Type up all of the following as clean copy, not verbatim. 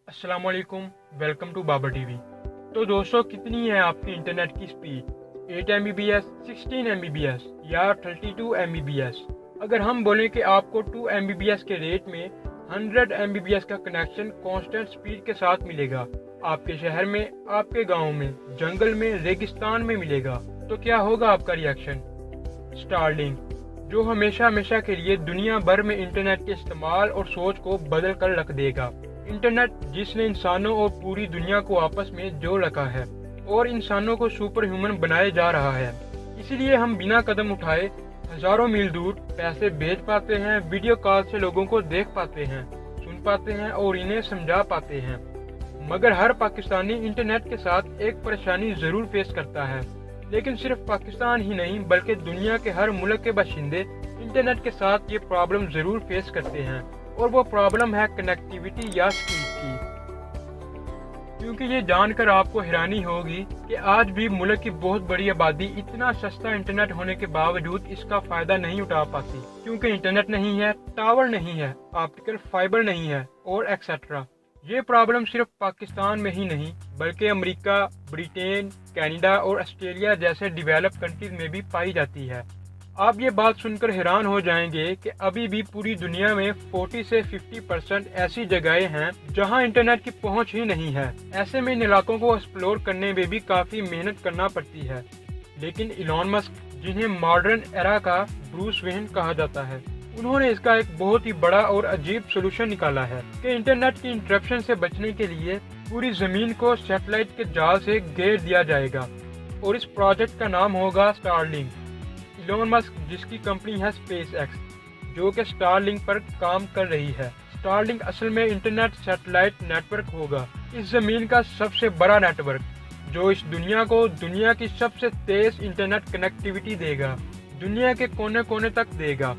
अस्सलाम वालेकुम, welcome to Babar TV. तो दोस्तों, कितनी है आपकी इंटरनेट की स्पीड? 8 MBps, 16 MBps या 32 MBps? अगर हम बोलें कि आपको 2 MBps के रेट में 100 MBps का कनेक्शन कांस्टेंट स्पीड के साथ मिलेगा, आपके शहर में, आपके गांव में, जंगल में, रेगिस्तान में मिलेगा, तो क्या होगा आपका रिएक्शन? स्टारलिंक, जो हमेशा हमेशा के लिए दुनिया भर में इंटरनेट के इस्तेमाल और सोच को बदल कर रख देगा। इंटरनेट जिसने इंसानों और पूरी दुनिया को आपस में जोड़ रखा है और इंसानों को सुपर ह्यूमन बनाए जा रहा है। इसलिए हम बिना कदम उठाए हजारों मील दूर पैसे भेज पाते हैं, वीडियो कॉल से लोगों को देख पाते हैं, सुन पाते हैं और इन्हें समझा पाते हैं। मगर हर पाकिस्तानी इंटरनेट के साथ एक परेशानी जरूर फेस करता है। लेकिन सिर्फ पाकिस्तान ही नहीं बल्कि दुनिया के हर मुल्क के बाशिंदे इंटरनेट के साथ ये प्रॉब्लम जरूर फेस करते हैं, और वो प्रॉब्लम है कनेक्टिविटी या स्पीड की। क्योंकि ये जानकर आपको हैरानी होगी कि आज भी मुल्क की बहुत बड़ी आबादी इतना सस्ता इंटरनेट होने के बावजूद इसका फायदा नहीं उठा पाती, क्योंकि इंटरनेट नहीं है, टावर नहीं है, ऑप्टिकल फाइबर नहीं है और एक्सेट्रा। ये प्रॉब्लम सिर्फ पाकिस्तान में ही नहीं बल्कि अमेरिका, ब्रिटेन, कनाडा और ऑस्ट्रेलिया जैसे डेवलप्ड कंट्रीज में भी पाई जाती है। आप ये बात सुनकर हैरान हो जाएंगे कि अभी भी पूरी दुनिया में 40 से 50% ऐसी जगहें हैं जहां इंटरनेट की पहुंच ही नहीं है। ऐसे में इन इलाकों को एक्सप्लोर करने में भी काफी मेहनत करना पड़ती है। लेकिन इलॉन मस्क, जिन्हें मॉडर्न एरा का ब्रूस वेन कहा जाता है, उन्होंने इसका एक बहुत ही बड़ा और अजीब सोल्यूशन निकाला है कि इंटरनेट की इंटरप्शन से बचने के लिए पूरी जमीन को सैटेलाइट के जाल से घेर दिया जाएगा, और इस प्रोजेक्ट का नाम होगा स्टारलिंक। इलॉन मस्क, जिसकी कंपनी है स्पेस एक्स, जो कि स्टारलिंक पर काम कर रही है। स्टारलिंक असल में इंटरनेट सैटेलाइट नेटवर्क होगा, इस जमीन का सबसे बड़ा नेटवर्क, जो इस दुनिया को दुनिया की सबसे तेज इंटरनेट कनेक्टिविटी देगा। दुनिया के कोने कोने तक देगा,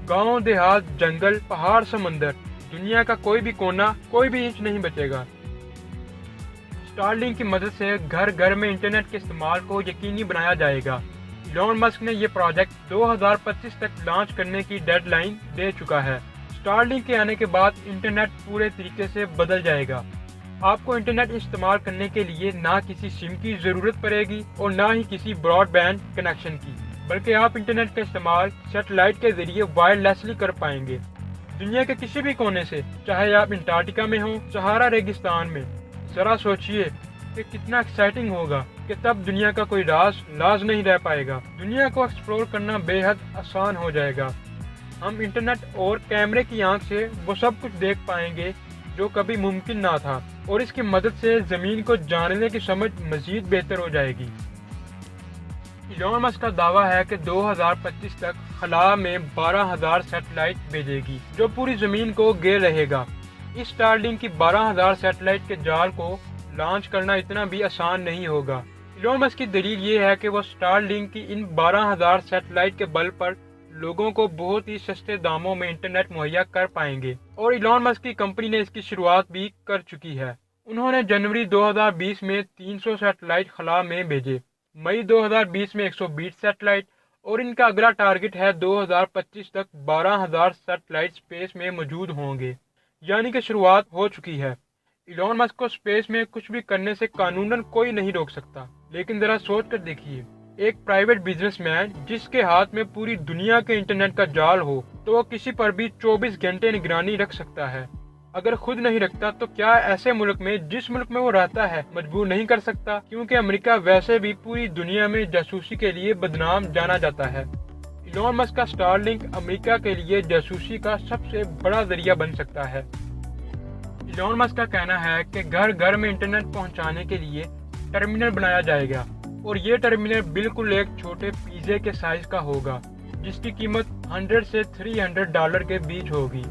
गांव, देहात, जंगल, पहाड़, समंदर, दुनिया का कोई भी कोना, कोई भी इंच नहीं बचेगा। स्टारलिंक की मदद से घर घर में इंटरनेट के इस्तेमाल को यकीनी बनाया जाएगा। इलॉन मस्क ने यह प्रोजेक्ट 2025 तक लॉन्च करने की डेडलाइन दे चुका है। स्टारलिंक के आने के बाद इंटरनेट पूरे तरीके से बदल जाएगा। आपको इंटरनेट इस्तेमाल करने के लिए ना किसी सिम की जरूरत पड़ेगी और ना ही किसी ब्रॉडबैंड कनेक्शन की, बल्कि आप इंटरनेट का इस्तेमाल सैटेलाइट के जरिए वायरलेसली कर पाएंगे। दुनिया के किसी भी कोने से, चाहे आप अंटार्कटिका में हो, सहारा रेगिस्तान में। जरा सोचिए कि कितना एक्साइटिंग होगा कि तब दुनिया का कोई लाज नहीं रह पाएगा। दुनिया को एक्सप्लोर करना बेहद आसान हो जाएगा। हम इंटरनेट और कैमरे की आंख से वो सब कुछ देख पाएंगे जो कभी मुमकिन ना था, और इसकी मदद से जमीन को जानने की समझ मजीद बेहतर हो जाएगी। इलॉन मस्क का दावा है कि 2025 तक खला में 12,000 सैटेलाइट भेजेगी जो पूरी जमीन को घेर रहेगा। इस स्टारलिंक की 12,000 सैटेलाइट के जाल को लॉन्च करना इतना भी आसान नहीं होगा। इलॉन मस्क की दलील ये है कि वो स्टारलिंक की इन 12,000 सैटेलाइट के बल पर लोगों को बहुत ही सस्ते दामों में इंटरनेट मुहैया कर पाएंगे, और इलॉन मस्क की कंपनी ने इसकी शुरुआत भी कर चुकी है। उन्होंने जनवरी 2020 में 300 सैटेलाइट खला में भेजे, मई 2020 में 120 सैटेलाइट, और इनका अगला टारगेट है 2025 तक 12,000 सैटेलाइट स्पेस में मौजूद होंगे, यानी कि शुरुआत हो चुकी है। इलॉन मस्क को स्पेस में कुछ भी करने से कानूनन कोई नहीं रोक सकता। लेकिन जरा सोच कर देखिए, एक प्राइवेट बिजनेसमैन जिसके हाथ में पूरी दुनिया के इंटरनेट का जाल हो, तो वो किसी पर भी 24 घंटे निगरानी रख सकता है। अगर खुद नहीं रखता तो क्या ऐसे मुल्क में, जिस मुल्क में वो रहता है, मजबूर नहीं कर सकता? क्योंकि अमेरिका वैसे भी पूरी दुनिया में जासूसी के लिए बदनाम जाना जाता है। इलॉन मस्क का स्टारलिंक अमेरिका के लिए जासूसी का सबसे बड़ा जरिया बन सकता है। इलॉन मस्क का कहना है कि घर घर में इंटरनेट पहुंचाने के लिए टर्मिनल बनाया जाएगा, और ये टर्मिनल बिल्कुल एक छोटे पिज्जे के साइज का होगा, जिसकी कीमत $100 से $300 के बीच होगी।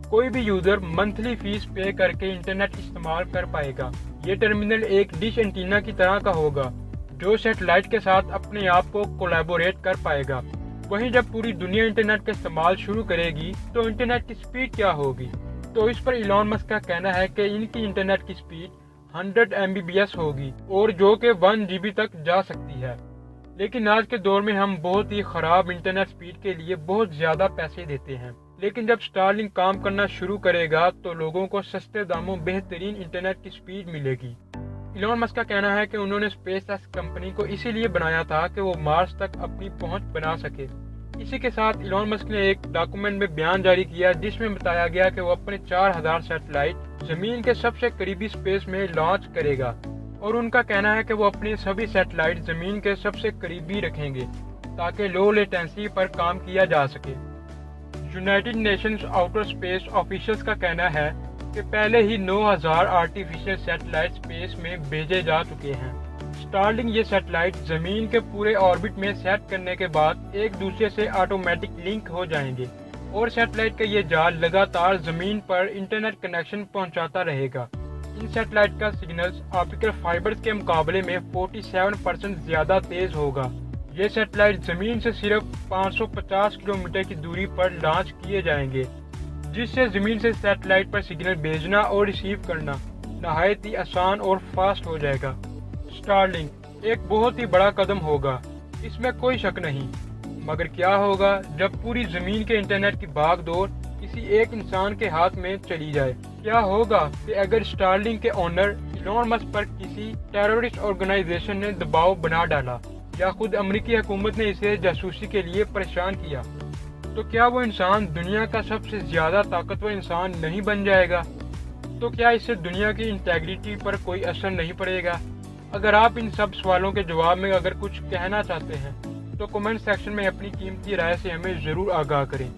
कोई भी यूजर मंथली फीस पे करके इंटरनेट इस्तेमाल कर पाएगा। ये टर्मिनल एक डिश एंटीना की तरह का होगा, जो सैटेलाइट के साथ अपने आप को कोलैबोरेट कर पाएगा। वहीं जब पूरी दुनिया इंटरनेट का इस्तेमाल शुरू करेगी तो इंटरनेट की स्पीड क्या होगी? तो इस पर इलॉन मस्क का कहना है कि इनकी इंटरनेट की स्पीड 100 MBps होगी, और जो कि 1 GB तक जा सकती है। लेकिन आज के दौर में हम बहुत ही खराब इंटरनेट स्पीड के लिए बहुत ज्यादा पैसे देते हैं। لیکن جب اسٹارلنک کام کرنا شروع کرے گا تو لوگوں کو سستے داموں بہترین انٹرنیٹ کی سپیڈ ملے گی۔ ایلون مسک کا کہنا ہے کہ انہوں نے اسپیس ایکس کمپنی کو اسی لیے بنایا تھا کہ وہ مارس تک اپنی پہنچ بنا سکے۔ اسی کے ساتھ ایلون مسک نے ایک ڈاکومنٹ میں بیان جاری کیا جس میں بتایا گیا کہ وہ اپنے 4000 سیٹلائٹ زمین کے سب سے قریبی اسپیس میں لانچ کرے گا، اور ان کا کہنا ہے کہ وہ اپنی سبھی سیٹلائٹ زمین کے سب سے قریبی رکھیں گے تاکہ لو لیٹنسی پر کام کیا جا سکے۔ United nations outer space officials کا کہنا ہے کہ پہلے ہی 9000 آرٹیفیشل سیٹلائٹ اسپیس میں بھیجے جا چکے ہیں۔ اسٹارلنک یہ سیٹلائٹ زمین کے پورے آربٹ میں سیٹ کرنے کے بعد ایک دوسرے سے آٹومیٹک لنک ہو جائیں گے، اور سیٹلائٹ کا یہ جال لگاتار زمین پر انٹرنیٹ کنیکشن پہنچاتا رہے گا۔ ان سیٹلائٹ کا سگنلز آپٹیکل فائبرز کے مقابلے میں 47% زیادہ تیز ہوگا۔ یہ سیٹلائٹ زمین سے صرف 550 کلومیٹر کی دوری پر لانچ کیے جائیں گے، جس سے زمین سے سیٹلائٹ پر سگنل بھیجنا اور ریسیو کرنا نہایت ہی آسان اور فاسٹ ہو جائے گا۔ اسٹارلنک ایک بہت ہی بڑا قدم ہوگا، اس میں کوئی شک نہیں، مگر کیا ہوگا جب پوری زمین کے انٹرنیٹ کی بھاگ دوڑ کسی ایک انسان کے ہاتھ میں چلی جائے؟ کیا ہوگا کہ اگر اسٹارلنک کے اونر ایلون مسک پر کسی ٹیررسٹ آرگنائزیشن نے دباؤ بنا ڈالا، یا خود امریکی حکومت نے اسے جاسوسی کے لیے پریشان کیا، تو کیا وہ انسان دنیا کا سب سے زیادہ طاقتور انسان نہیں بن جائے گا؟ تو کیا اس سے دنیا کی انٹیگریٹی پر کوئی اثر نہیں پڑے گا؟ اگر آپ ان سب سوالوں کے جواب میں اگر کچھ کہنا چاہتے ہیں تو کمنٹ سیکشن میں اپنی قیمتی رائے سے ہمیں ضرور آگاہ کریں۔